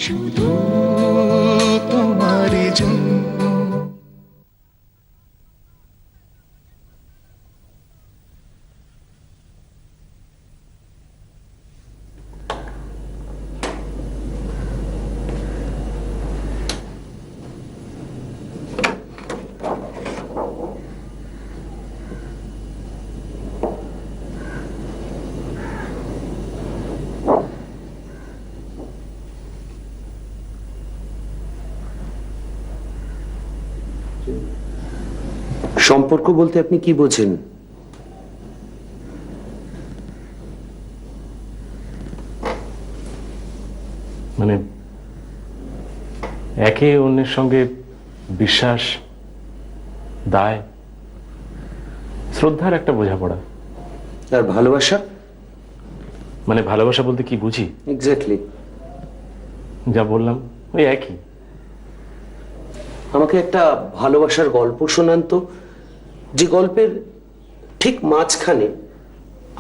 শুধু তোমারই জন্য। সম্পর্ক বলতে আপনি কি বোঝেন? মানে একে অন্যের সঙ্গে বিশ্বাস, দায়, শ্রদ্ধার একটা বোঝাপড়া। আর ভালোবাসা? মানে ভালোবাসা বলতে কি বুঝি? এক্স্যাক্টলি যা বললাম ওই একই। আমাকে একটা ভালোবাসার গল্প শোনান তো, যে গল্পের ঠিক মাঝখানে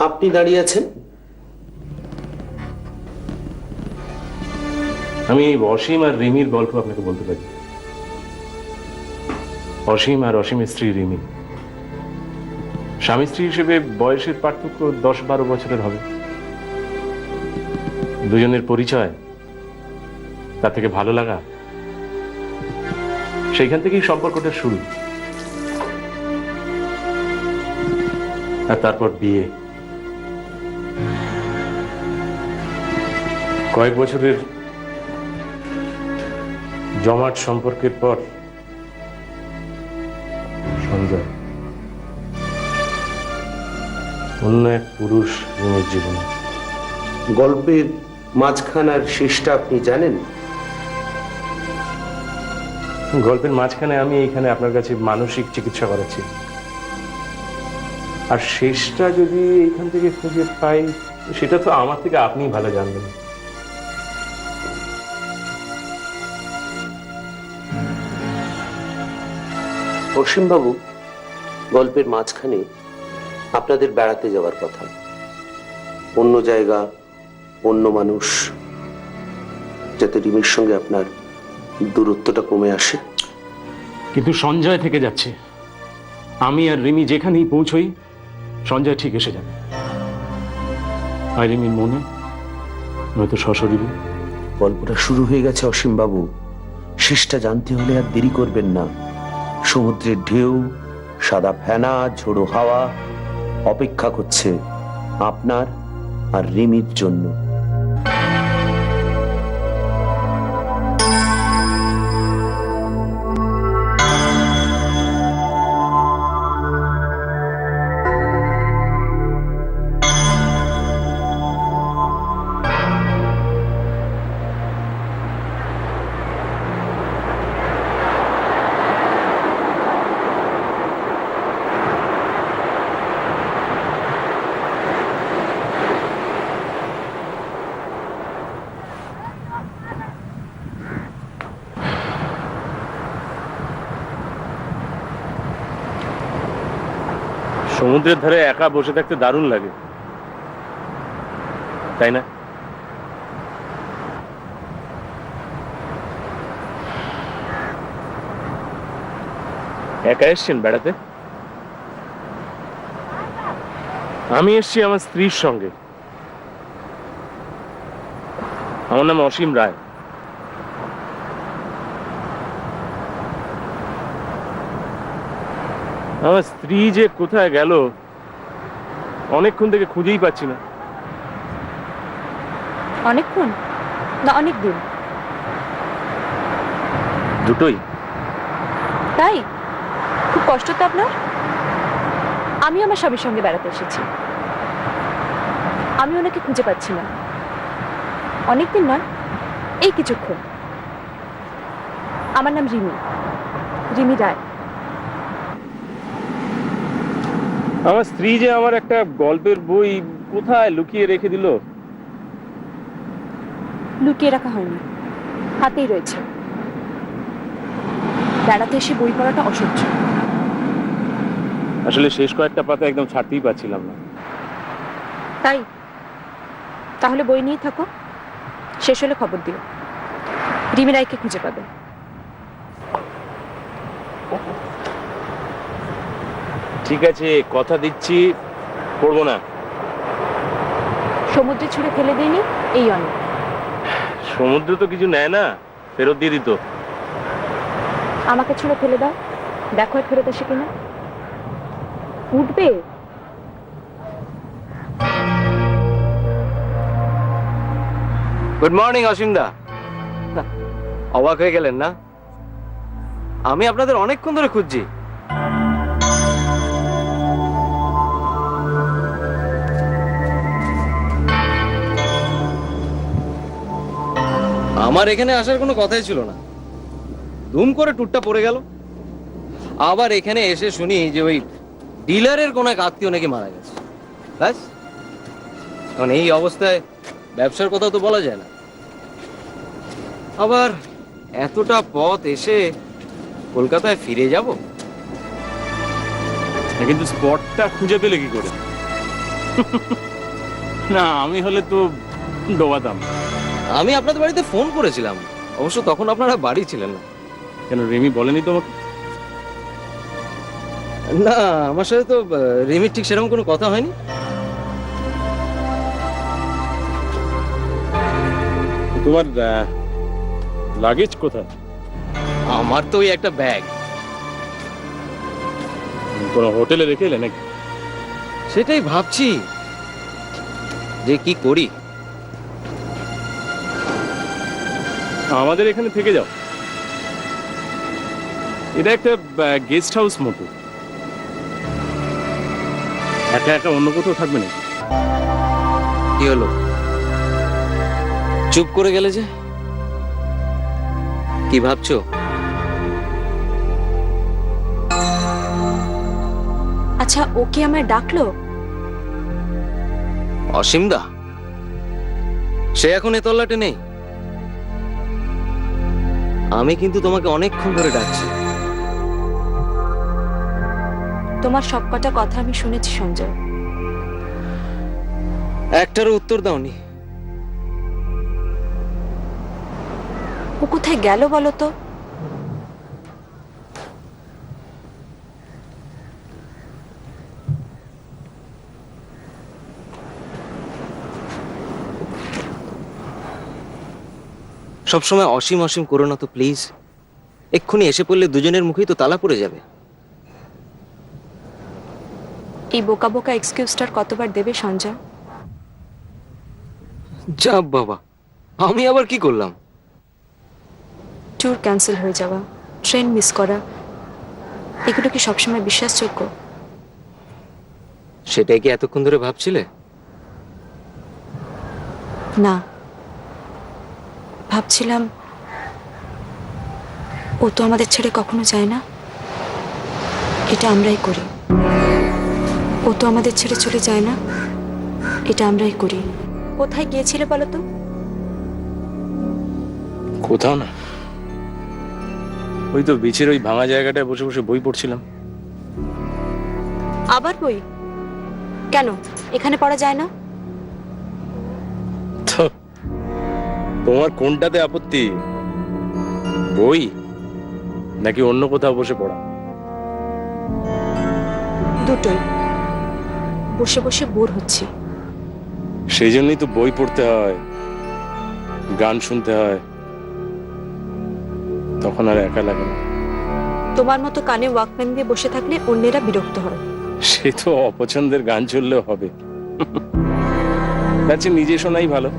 আপনি দাঁড়িয়ে আছেন। আমি অসীম আর রিমির গল্প আপনাকে বলতে পারি। অসীম আর অসীমের স্ত্রী রিমি, স্বামী স্ত্রী হিসেবে বয়সের পার্থক্য 10-12 বছরের হবে। দুজনের পরিচয়, তার থেকে ভালো লাগা, সেইখান থেকেই সম্পর্কটা শুরু। আর তারপর বিয়ে। কয়েক বছরের জমাট সম্পর্কের পর সঞ্জয়, অন্য এক পুরুষ রিমির জীবনে। গল্পের মাঝখান আর শেষটা আপনি জানেন? গল্পের মাঝখানে আমি এইখানে আপনার কাছে মানসিক চিকিৎসা করাচ্ছি, আর শেষটা যদি এইখান থেকে খুঁজে পাই সেটা তো আমার থেকে আপনিই ভালো জানবেন। অসীমবাবু, গল্পের মাঝখানে আপনাদের বেড়াতে যাওয়ার কথা, অন্য জায়গা, অন্য মানুষ, যাতে রিমির সঙ্গে আপনার দূরত্বটা কমে আসে। কিন্তু সঞ্জয় থেকে যাচ্ছে। আমি আর রিমি যেখানেই পৌঁছই সঞ্জয় ঠিক এসে যাবে। আর রিমির মনে হয়তো সশরীরে। গল্পটা শুরু হয়ে গেছে অসীমবাবু, শেষটা জানতে হলে আর দেরি করবেন না। সমুদ্রের ঢেউ, সাদা ফেনা, ঝোড়ো হাওয়া অপেক্ষা করছে আপনার আর রিমির জন্য। সমুদ্রের ধারে একা বসে থাকতে দারুণ লাগে, তাই না? একা এসছেন বেড়াতে? আমি এসছি আমার স্ত্রীর সঙ্গে। আমার নাম অসীম রায়। আমার স্ত্রী যে কোথায় গেল অনেকক্ষণ থেকে খুঁজেই পাচ্ছি না। অনেকক্ষণ না অনেক দিন? দুটোই। তাই? খুব কষ্ট তো আপনার? আমি আমার স্বামীর সঙ্গে বেড়াতে এসেছি, আমি ওনাকে খুঁজে পাচ্ছি না। অনেকদিন নয়, এই কিছুক্ষণ। আমার নাম রিমি, রিমি রায়। আমার স্ত্রী যে আমার একটা গল্পের বই কোথায় লুকিয়ে রেখে দিল। লুকিয়ে রাখা হয়নি, হাতেই রয়েছে। বেড়াতে এসে বই পড়াটা অসহ্য। আসলে শেষ কয়েকটা পাতা একদম ছাড়তেই পারছিলাম না। তাই? তাহলে বই নিয়ে থাকো, শেষ হলে খবর দিও। রিমি রায়কে খুঁজে পাবে। ঠিক আছে, কথা দিচ্ছি করবো না। সমুদ্রে ছুঁড়ে ফেলে দিইনি, এই অনেক। সমুদ্র তো কিছু নেয় না, ফেরত দিয়ে দিত। আমাকে ছুঁড়ে ফেলে দাও, দেখো আর ফেরত আসে কিনা। উঠবে। গুড মর্নিং অসীম দা। অবাক হয়ে গেলেন না? আমি আপনাদের অনেকক্ষণ ধরে খুঁজছি। আমার এখানে আসার কোনো কথাই ছিল না, দুম করে ট্যুরটা পড়ে গেল। আবার এখানে এসে শুনি যে ওই ডিলারের কোনো এক আত্মীয় নাকি মারা গেছে। ব্যাস, কারণ এই অবস্থায় ব্যবসার কথা তো বলা যায় না। আবার এতটা পথ এসে কলকাতায় ফিরে যাব, কিন্তু স্পটটা খুঁজে পেলে কি করে? না, আমি হলে তো ডোবাতাম। আমি আপনাদের বাড়িতে ফোন করেছিলাম, অবশ্য তখন আপনারা বাড়ি ছিলেন না। কেন, রিমি বলেনি তোমাকে? না, আমার সাথে তো রিমির ঠিক সেরকম কোনো কথা হয়নি। তোমার লাগেজ কোথায়? আমার তো ওই একটা ব্যাগ। কোনো হোটেলে রেখে এলে নাকি? সেটাই ভাবছি যে কি করি। আমাদের এখানে থেকে যাও, এটা একটা গেস্ট হাউস মতো। একা একা অন্য কোথাও থাকবে নাকি? কি হলো, চুপ করে গেলে যে? কি ভাবছো? আচ্ছা, ও কি আমায় ডাকলো? অসীম দা, সে এখন এ তল্লাটে নেই। আমি কিন্তু তোমাকে অনেকক্ষণ ধরে ডাকছি। তোমার সবকটা কথা আমি শুনেছি সঞ্জয়। একটারও উত্তর দাওনি। ও কোথায় গেল বলো তো? সবসময় অসীম অসীম করো না তো প্লিজ। এক্ষুনি এসে পড়লে দুজনের মুখেই তো তালা পড়ে যাবে। এই বোকা বোকা এক্সকিউজটার কতবার দেবে সঞ্জয়? যা বাবা, আমি আবার কি করলাম? ট্যুর ক্যান্সেল হয়ে যাওয়া, ট্রেন মিস করা, এগুলো কি সবসময় বিশ্বাসযোগ্য? সেটাই কি এতক্ষণ ধরে ভাবছিলে? না, ভাবছিলাম ও তো আমাদের ছেড়ে কখনো যায় না, এটা আমরাই করি। ও তো আমাদের ছেড়ে চলে যায় না, এটা আমরাই করি। কোথায় গিয়েছিলে বলো তো? কোথাও না, ওই তো বিচের ওই ভাঙা জায়গাটায় বসে বসে বই পড়ছিলাম। আবার বই? কেন, এখানে পড়া যায় না? তো তোমার কোনটাতে আপত্তি, বই নাকি অন্য কোথাও বসে পড়া? দুটোই। বসে বসে বোর হচ্ছি। সেই জন্যই তো বই পড়তে হয়, গান শুনতে হয়, তখন আর একা লাগে না। তোমার মতো কানে ওয়াকম্যান দিয়ে বসে থাকলে অন্যেরা বিরক্ত হয়। সে তো অপছন্দের গান চললেও হবে, তার চেয়ে নিজে শোনাই ভালো।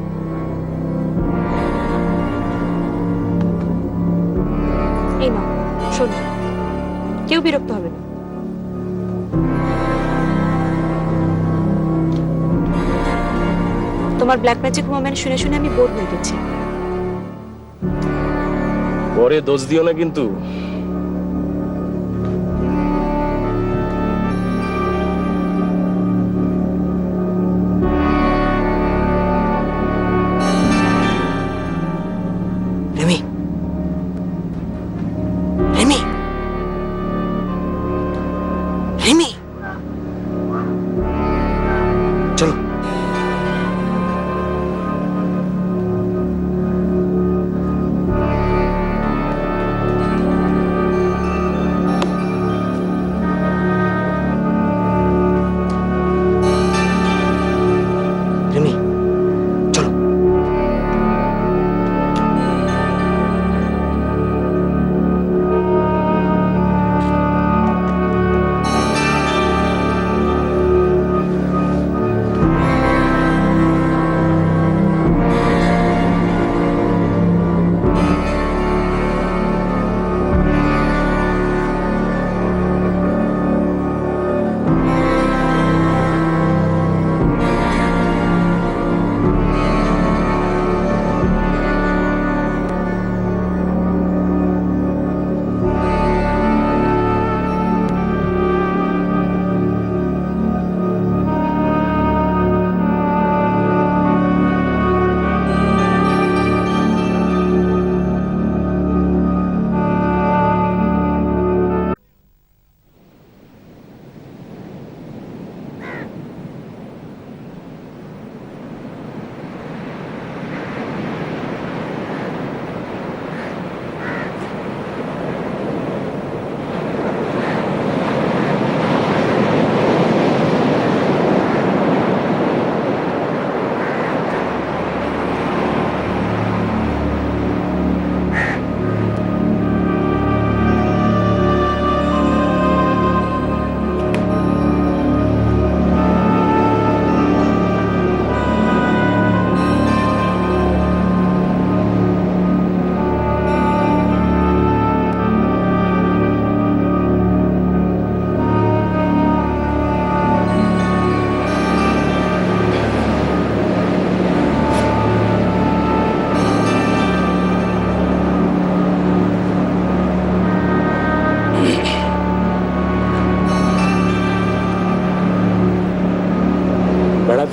এই নাও, শোনো, কেউ বিরক্ত হবে না। তোমার ব্ল্যাক ম্যাজিক মোমেন্ট শুনে শুনে আমি বোর হয়ে গেছি। পরে দোষ দিও না কিন্তু। রিমি, রিমি, রিমি, চলো।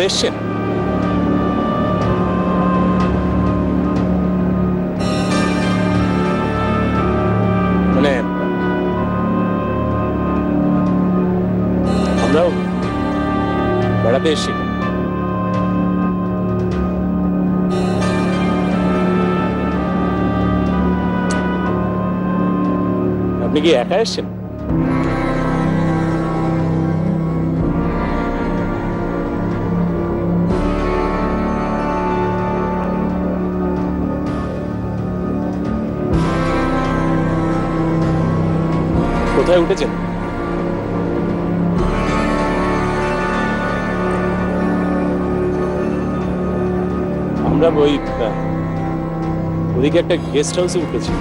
এসছেন? মানে আমরাও বেড়াতে এসছি। আপনি কি একা এসছেন? কোথায় উঠেছেন? আমরা ওদিকে একটা গেস্ট হাউসে উঠেছি।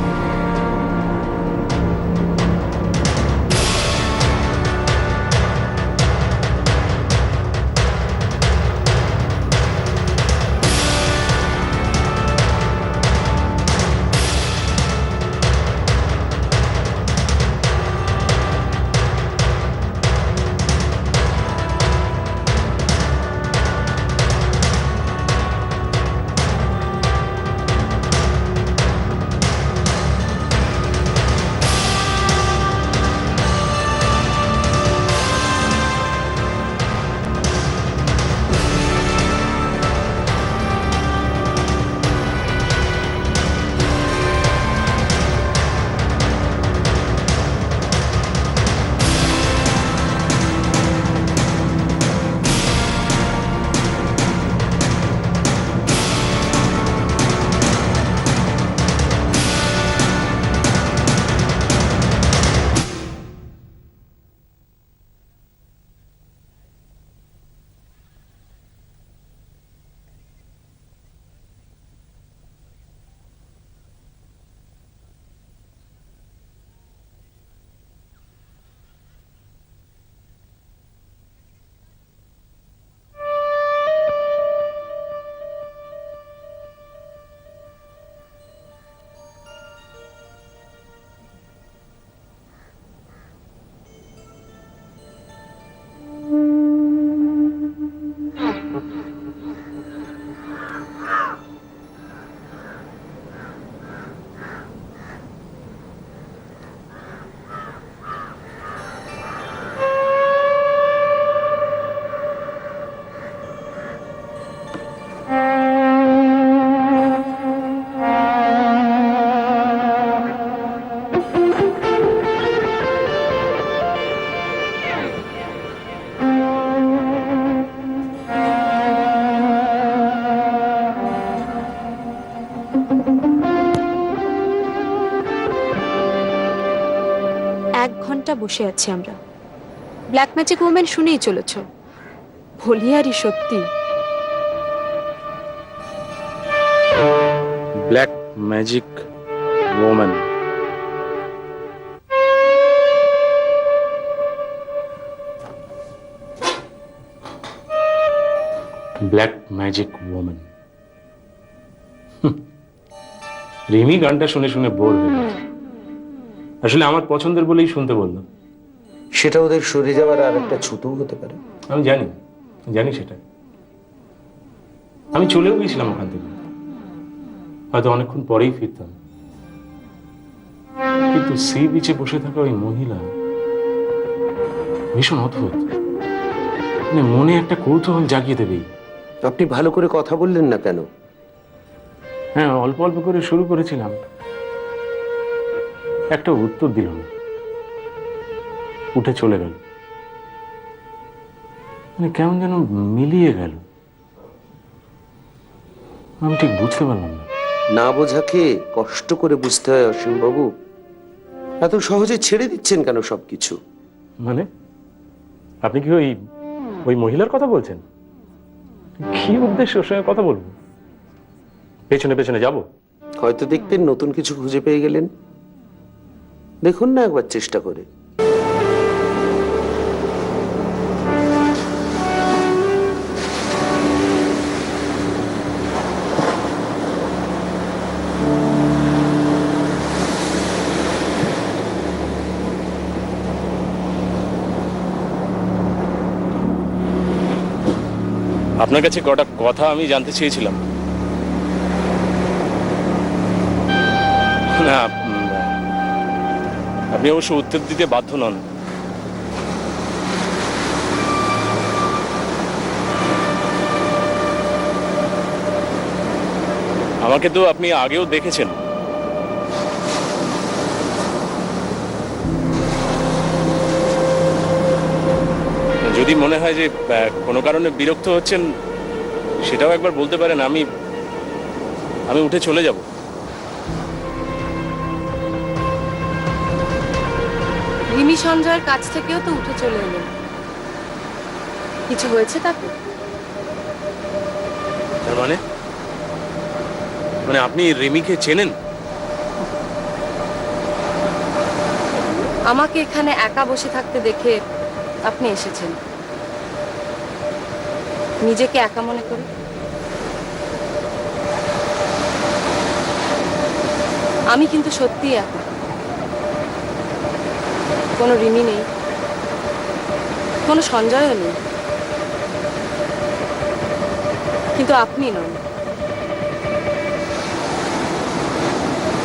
বসে আছি আমরা, ব্ল্যাক ম্যাজিক ওমেন শুনেই চলেছ। বলি আরই সত্যি। Black magic woman. Black magic woman. Rimi গানটা শুনে শুনে বোর হয়ে গেছে। আসলে আমার পছন্দের বলেই শুনতে বললাম। সেটা ওদের সরে যাওয়ার আর একটা ছুতোও হতে পারে। আমি জানি সেটা। আমি চলেও গেছিলাম ওখান থেকে, হয়তো অনেকক্ষণ পরেই ফিরতাম, কিন্তু সি বিচে বসে থাকা ওই মহিলা ভীষণ অদ্ভুত, মানে মনে একটা কৌতূহল জাগিয়ে দেবেই। আপনি ভালো করে কথা বললেন না কেন? হ্যাঁ, অল্প অল্প করে শুরু করেছিলাম, একটা উত্তর দিল না, উঠে চলে গেল। মানে কেমন যেন মিলিয়ে গেল, আমি ঠিক বুঝতে পারলাম না। না বোঝাকে কষ্ট করে বুঝতে হয় অসীম বাবু। এত সহজে ছেড়ে দিচ্ছেন কেন সবকিছু? মানে আপনি কি ওই মহিলার কথা বলছেন? কি উদ্দেশ্যে ওর সঙ্গে কথা বলবো? পেছনে পেছনে যাব? হয়তো দেখতেন নতুন কিছু খুঁজে পেয়ে গেলেন। দেখুন না একবার চেষ্টা করে। আপনার কাছে কটা কথা আমি জানতে চেয়েছিলাম। না, আপনি অবশ্য উত্তর দিতে বাধ্য নন। আমাকে তো আপনি আগেও দেখেছেন। যদি মনে হয় যে কোনো কারণে বিরক্ত হচ্ছেন, সেটাও একবার বলতে পারেন। আমি উঠে চলে যাব। রিমি সঞ্জয়ের কাছ থেকেও তো উঠে চলে এলেন, কিছু হয়েছে তাতে? তার মানে আপনি রিমিকে চেনেন? আমাকে এখানে একা বসে থাকতে দেখে আপনি এসেছেন, নিজেকে একা মনে করে? আমি কিন্তু সত্যিই একা। কোনো রিমি নেই, কোনো সঞ্জয়ও নেই, কিন্তু আপনি নন।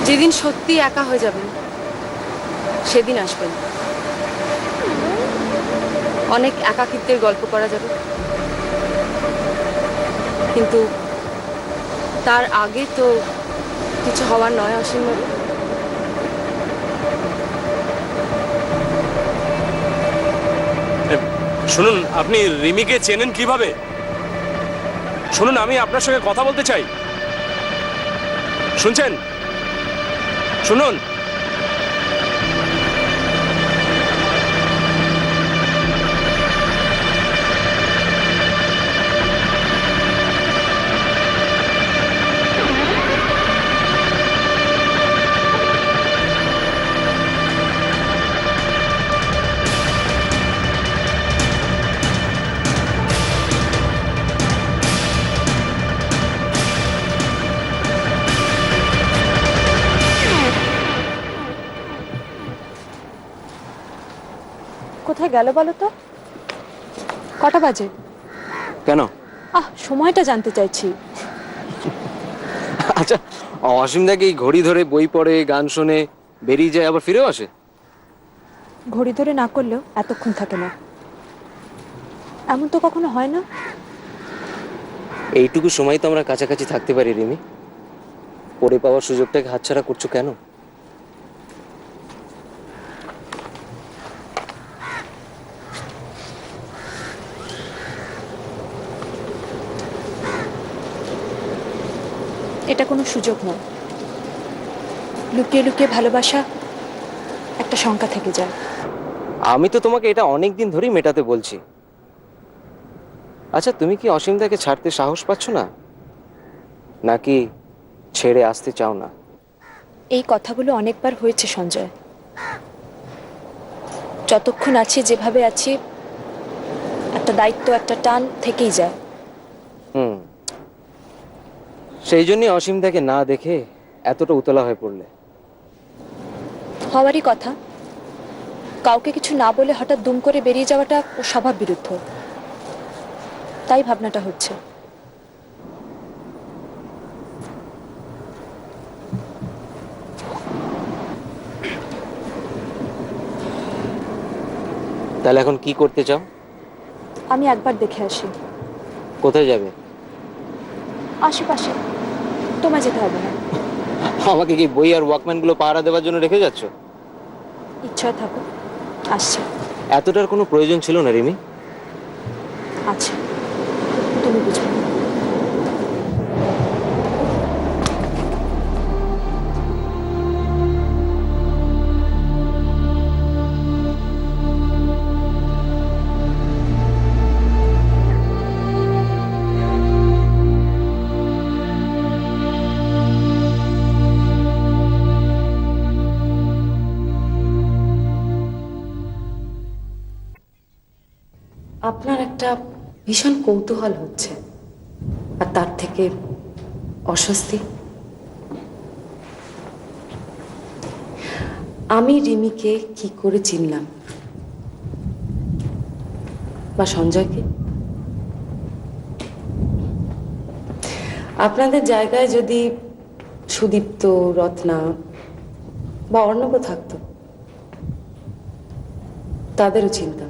যেদিন সত্যি একা হয়ে যাবেন সেদিন আসবেন, অনেক একাকিত্বের গল্প করা যাবে, কিন্তু তার আগে তো কিছু হওয়ার নয় অসীম। শুনুন, আপনি রিমিকে চেনেন কিভাবে? শুনুন, আমি আপনার সঙ্গে কথা বলতে চাই। শুনছেন? শুনুন। কোথায় গেল বলো তো? কটা বাজে? কেন? সময়টা জানতে চাইছি। আচ্ছা, অসীম দাকে এই ঘড়ি ধরে বই পড়ে, গান শোনে, বেরিয়ে যায়, আবার ফিরেও আসে? ঘড়ি ধরে না করলেও এতক্ষণ থাকে না, এমন তো কখনো হয় না। এইটুকু সময় তো আমরা কাছাকাছি থাকতে পারি রিমি। পড়ে পাওয়ার সুযোগটাকে হাতছাড়া করছো কেন? এটা কোনো সুযোগ নয়। লুকিয়ে লুকিয়ে ভালোবাসা একটা শঙ্কা থেকে যায়। আমি তো তোমাকে এটা অনেক দিন ধরেই মেটাতে বলছি। আচ্ছা, তুমি কি অসীম দাকে ছাড়তে সাহস পাচ্ছ না, নাকি ছেড়ে আসতে চাও না? এই কথাগুলো অনেকবার হয়েছে সঞ্জয়। যতক্ষণ আছি, যেভাবে আছি, একটা দায়িত্ব, একটা টান থেকেই যায়। সেই জন্যই অসীম দাকে না দেখে এতটা উতলা হয়ে পড়লে। হওয়ারই কথা। কাউকে কিছু না বলে হঠাৎ দুম করে বেরিয়ে যাওয়াটা ও স্বভাব বিরুদ্ধ, তাই ভাবনাটা হচ্ছে। তাহলে এখন কি করতে চাও? আমি একবার দেখে আসি। কোথায় যাবে? আশেপাশে, তোমায় যেতে হবে না। আমাকে কি বই আর ওয়াকম্যান গুলো পাহারা দেওয়ার জন্য রেখে যাচ্ছ? ইচ্ছা থাকো, আসছে। এতটার কোনো প্রয়োজন ছিল না রিমি। আচ্ছা, তুমি বুঝবে। আপনার একটা ভীষণ কৌতূহল হচ্ছে, আর তার থেকে অস্বস্তি। আমি রিমিকে কি করে চিনলাম, বা সঞ্জয়কে? আপনাদের জায়গায় যদি সুদীপ্ত, রত্না বা অর্ণব থাকতো, তাদেরও চিন্তা।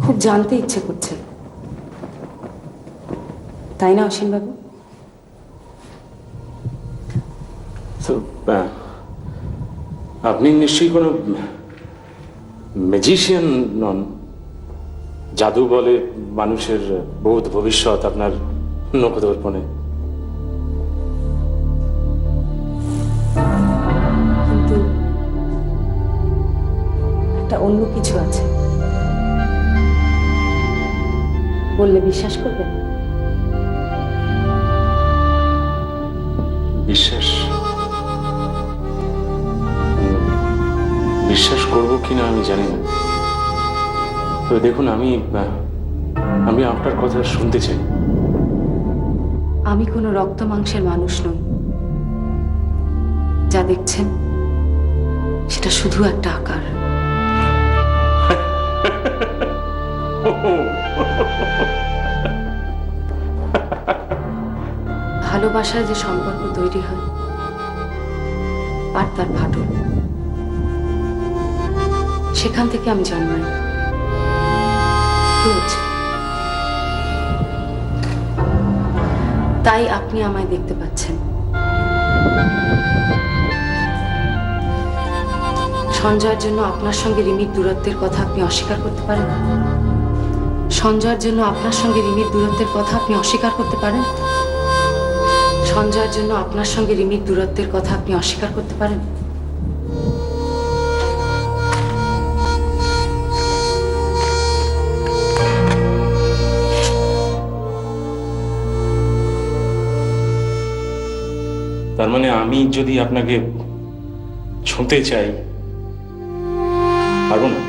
খুব জানতে ইচ্ছে করছে, তাই না অসীমবাবু? তো আপনি নিশ্চয়ই কোনো ম্যাজিশিয়ান নন। জাদু বলে মানুষের বোধ ভবিষ্যৎ আপনার নখদর্পণে। কিন্তু একটা অন্য কিছু আছে, বললে বিশ্বাস করবেন? বিশ্বাস বিশ্বাস করবো কিনা আমি জানি না। তো দেখুন, আমি আপনার কথা শুনতে চাই। আমি কোনো রক্ত মাংসের মানুষ নই। যা দেখছেন সেটা শুধু একটা আকার। ভালোবাসায় যে সম্পর্ক তৈরি হয় আর তার ফাটল, সেখান থেকে আমি জন্মাই রোজ। তাই আপনি আমায় দেখতে পাচ্ছেন। সঞ্জয়ের জন্য আপনার সঙ্গে রিমির দূরত্বের কথা আপনি অস্বীকার করতে পারেন? সঞ্জয়ের জন্য আপনার সঙ্গে রিমির দূরত্বের কথা আপনি অস্বীকার করতে পারেন? সঞ্জয়ের জন্য আপনার সঙ্গে রিমির দূরত্বের কথা আপনি অস্বীকার করতে পারেন? তার মানে আমি যদি আপনাকে ছুঁতে চাই, পারবো না?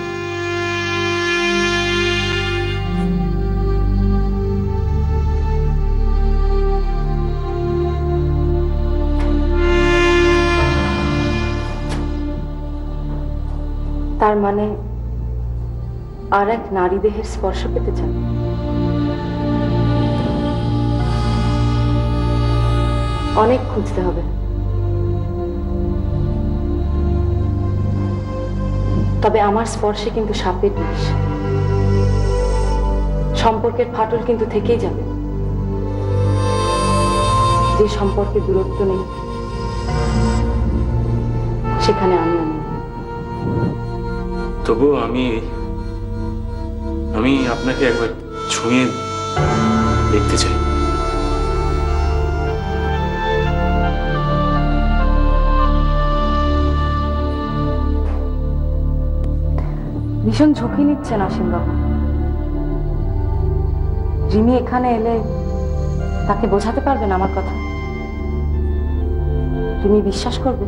তার মানে আর এক নারী দেহের স্পর্শ পেতে চান? অনেক খুঁজতে হবে। তবে আমার স্পর্শে কিন্তু সাপের বিষ। সম্পর্কের ফাটল কিন্তু থেকেই যাবে। যে সম্পর্কে দূরত্ব নেই, সেখানে আমিও নেই। তবুও আমি আপনাকে একবার ছুঁয়ে দেখতে চাই। ভীষণ ঝুঁকি নিচ্ছেন অসীমবাবু। রিমি এখানে এলে তাকে বোঝাতে পারবেন আমার কথা? রিমি বিশ্বাস করবে?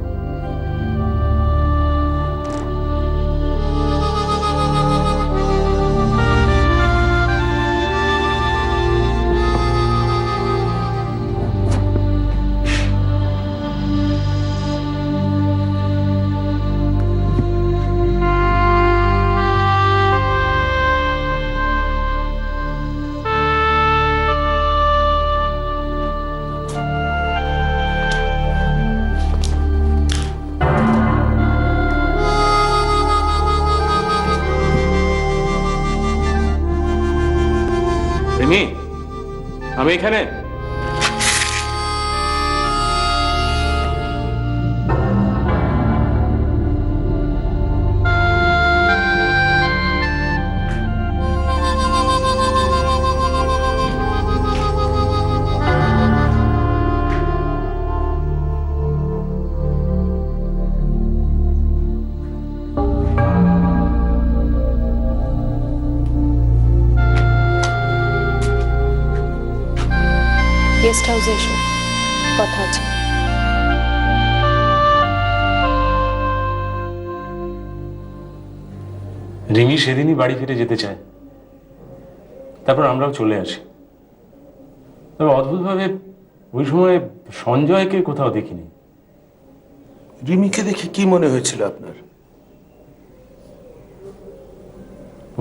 রিমি, আমি এখানে। গেস্ট হাউসে এসো, কথা আছে। রিমি সেদিনই বাড়ি ফিরে যেতে চায়, তারপর আমরাও চলে আসি। তবে অদ্ভুতভাবে ওই সময় সঞ্জয়কে কোথাও দেখিনি। রিমিকে দেখে কি মনে হয়েছিল আপনার?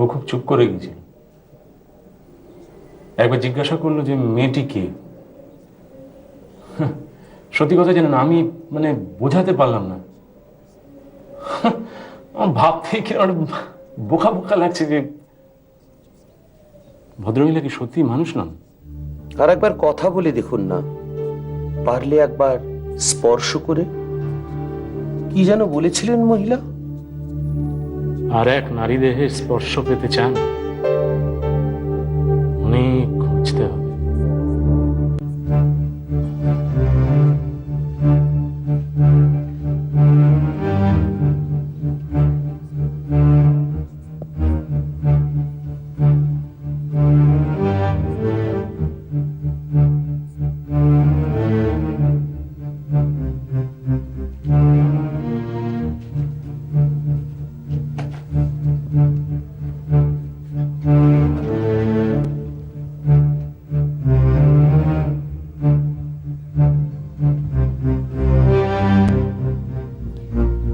ও খুব চুপ করে গেছিল। একবার জিজ্ঞাসা করলো যে মেয়েটি কে। সত্যি কথা জানেন, আমি মানে বোঝাতে পারলাম না। আমার ভাবতে কি বোকা বোকা লাগছে যে ভদ্রমহিলা কি সত্যি মানুষ নন। আর একবার কথা বলে দেখুন না, পারলে একবার স্পর্শ করে। কি যেন বলেছিলেন মহিলা? আর এক নারী দেহের স্পর্শ পেতে চান, অনেক খুঁজতে হবে।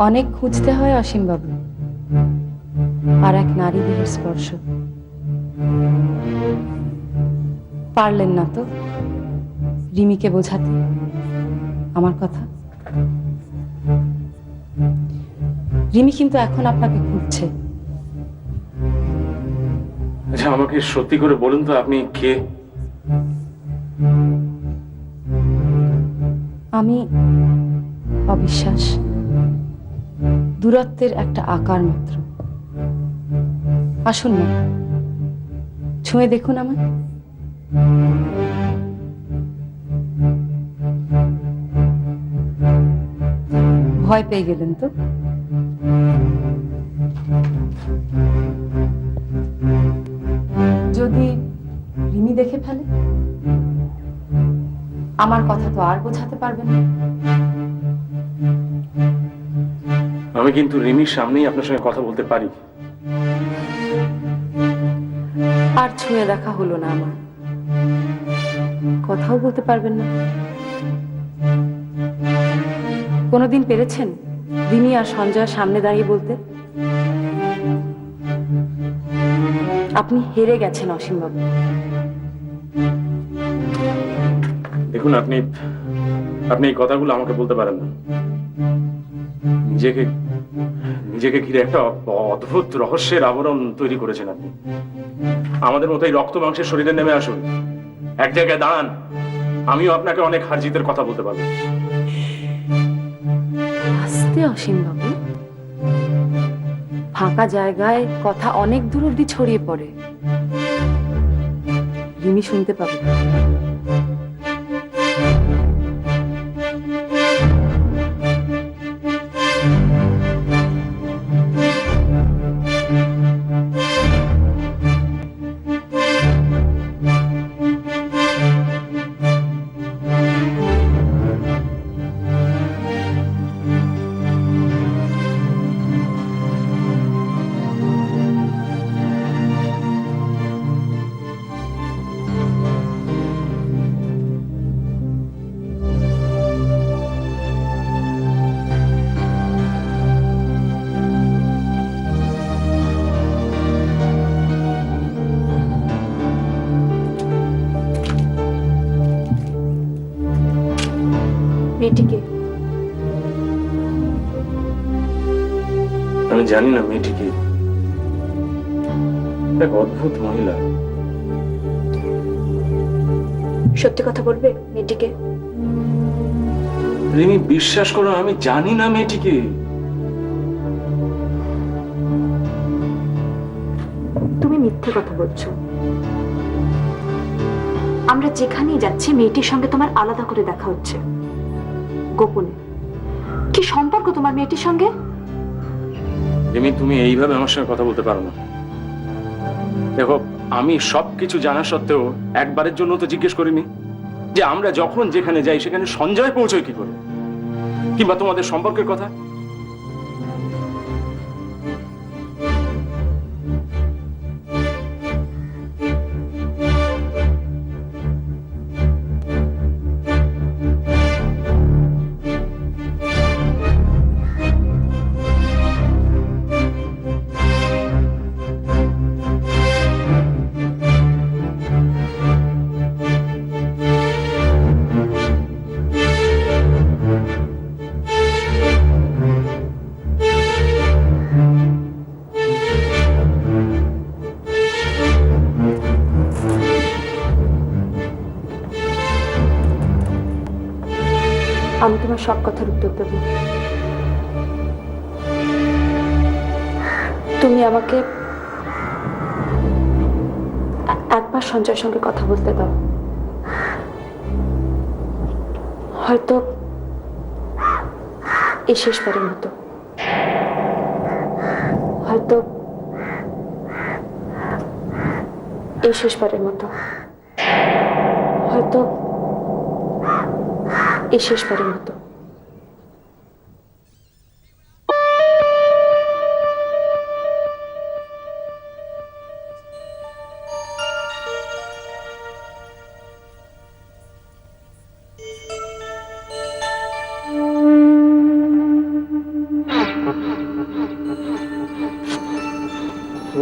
অনেক খুঁজতে হয় অসীমবাবু, আর এক নারী দেহের স্পর্শ। পারলেন না তো রিমিকে বোঝাতে আমার কথা। রিমি কিন্তু এখন আপনাকে খুঁজছে। আচ্ছা, আমাকে সত্যি করে বলুন তো, আপনি কে? আমি অবিশ্বাস, দূরত্বের একটা আকার মাত্র। আসুন না, ছুঁয়ে দেখুন আমায়। ভয় পেয়ে গেলেন তো? যদি রিমি দেখে ফেলে, আমার কথা তো আর বোঝাতে পারবেন না। আমি কিন্তু রিমির সামনেই আপনার সঙ্গে কথা বলতে পারি। আর ছুঁয়ে দেখা হলো না আমার, কথাও বলতে পারবেন না। কোনোদিন পেরেছেন রিমি আর সঞ্জয়ের সামনে দাঁড়িয়ে বলতে? আপনি হেরে গেছেন অসীমবাবু। দেখুন, আপনি এই কথাগুলো আমাকে বলতে পারেন না। নিজেকে ঘিরে একটা অদ্ভুত রহস্যের আবরণ তৈরি করেছেন আপনি। আমাদের মতো এই রক্ত মাংসের শরীরে নেমে আসুন, এক জায়গায় দাঁড়ান, আমিও আপনাকে অনেক হার জিতের কথা বলতে পারবো। আস্তে অসীমবাবু, ফাঁকা জায়গায় কথা অনেক দূর অব্দি ছড়িয়ে পড়ে, রিমি শুনতে পাবে। মেয়েটিকে আমি জানি না মেয়েটি কি। এক অদ্ভুত মহিলা। সত্যি কথা বলবে মেয়েটিকে? রিমি, বিশ্বাস করো, আমি জানি না মেয়েটিকে। তুমি মিথ্যে কথা বলছো। আমরা যেখানেই যাচ্ছি মেয়েটির সঙ্গে তোমার আলাদা করে দেখা হচ্ছে, গোপনে। কি সম্পর্ক তোমার মেয়েটির সঙ্গে? রিমি, তুমি এইভাবে আমার সঙ্গে কথা বলতে পারো না। দেখো, আমি সবকিছু জানা সত্ত্বেও একবারের জন্য তো জিজ্ঞেস করিনি যে আমরা যখন যেখানে যাই সেখানে সঞ্জয় পৌঁছয় কি করে, কিংবা তোমাদের সম্পর্কের কথা। আমি তোমার সব কথার উত্তর দেব। তুমি আমাকে একবার সঞ্জয়ের সঙ্গে কথা বলতে দাও। হয়তো এই শেষবারের মতো, হয়তো এই শেষবারের মতো, হয়তো এই শেষবারের মতো।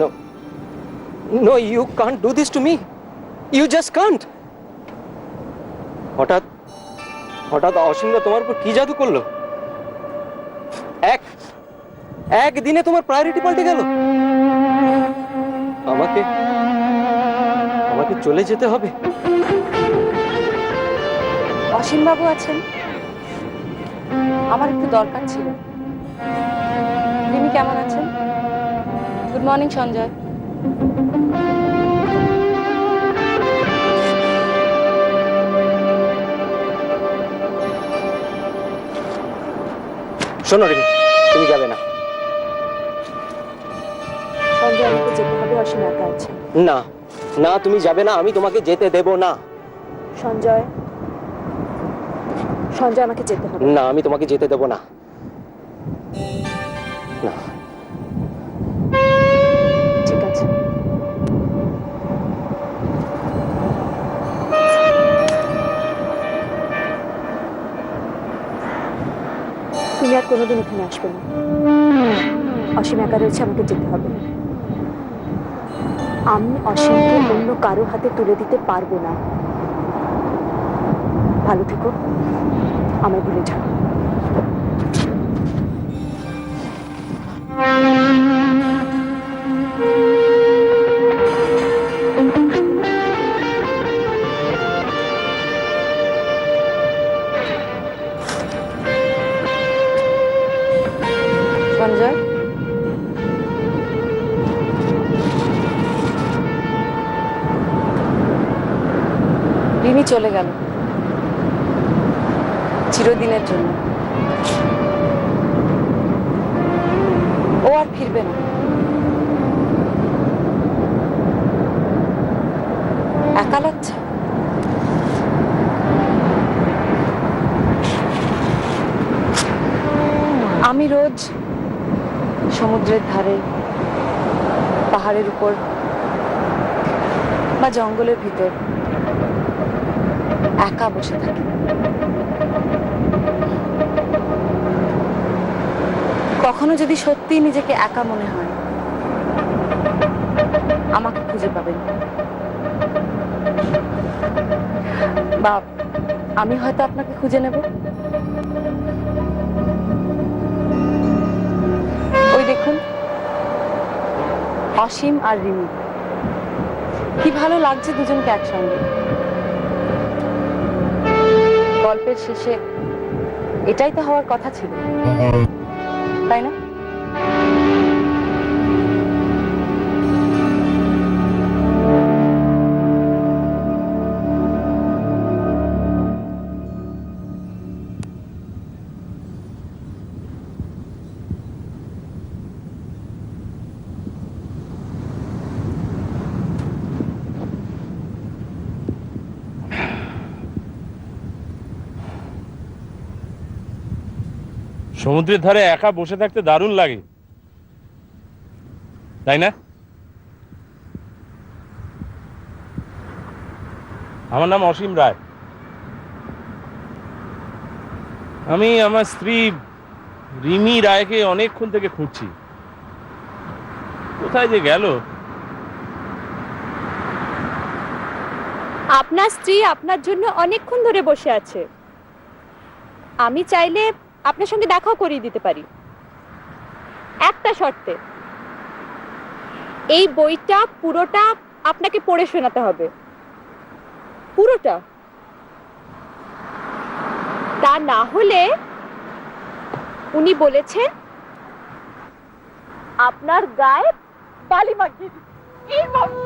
No. No, you can't do this to me. You just can't. হঠাৎ হঠাৎ অসীমরা তোমার উপর কি জাদু করলো? একদিনে তোমার প্রায়োরিটি পাল্টে গেল। আমাকে আমাকে চলে যেতে হবে। অসীম বাবু আছেন? আমার একটু দরকার ছিল। তিনি কেমন আছেন? Good morning Sanjay. শোনো রিমি, তুমি যাবে না। সঞ্জয়, আমাকে যেতে হবে, অসীম একা আছে। না না, তুমি যাবে না, আমি তোমাকে যেতে দেব না। সঞ্জয়, সঞ্জয়, আমাকে যেতে হবে। না, আমি তোমাকে যেতে দেব না। না। ঠিক আছে। তুমি আর কোনোদিন এখানে আসবে না। অসীম একা রয়েছে, আমাকে যেতে হবে। আমি অসীমকে অন্য কারো হাতে তুলে দিতে পারবো না। ভালো থেকো, আমায় ভুলে যাও। সঞ্জয়, রিমি চলে গেল চিরদিনের জন্য। ও আর ফিরবে না। একা লাগছে? আমি রোজ সমুদ্রের ধারে, পাহাড়ের উপর বা জঙ্গলের ভিতর একা বসে থাকি। কখনো যদি সত্যি নিজেকে একা মনে হয়, আমাকে খুঁজে পাবেন। বা আমি হয়তো আপনাকে খুঁজে নেব। ওই দেখুন, অসীম আর রিমি, কি ভালো লাগছে দুজনকে একসঙ্গে। গল্পের শেষে এটাই তো হওয়ার কথা ছিল, তাই না? সমুদ্রের ধারে একা বসে থাকতে দারুণ লাগে, তাই না? আমার নাম অসীম রায়। আমি আমার স্ত্রী রিমি রায়কে অনেকক্ষণ থেকে খুঁজছি। কোথায় যে গেল? আপনার স্ত্রী আপনার জন্য অনেকক্ষণ ধরে বসে আছে। আমি চাইলে আপনার সঙ্গে দেখাও করিয়ে দিতে পারি, একটা শর্তে। এই বইটা পুরোটা আপনাকে পড়ে শোনাতে হবে, পুরোটা। তা না হলে উনি বলেছেন আপনার গায়ে বালি মাখিয়ে দিতে। এই বাবা!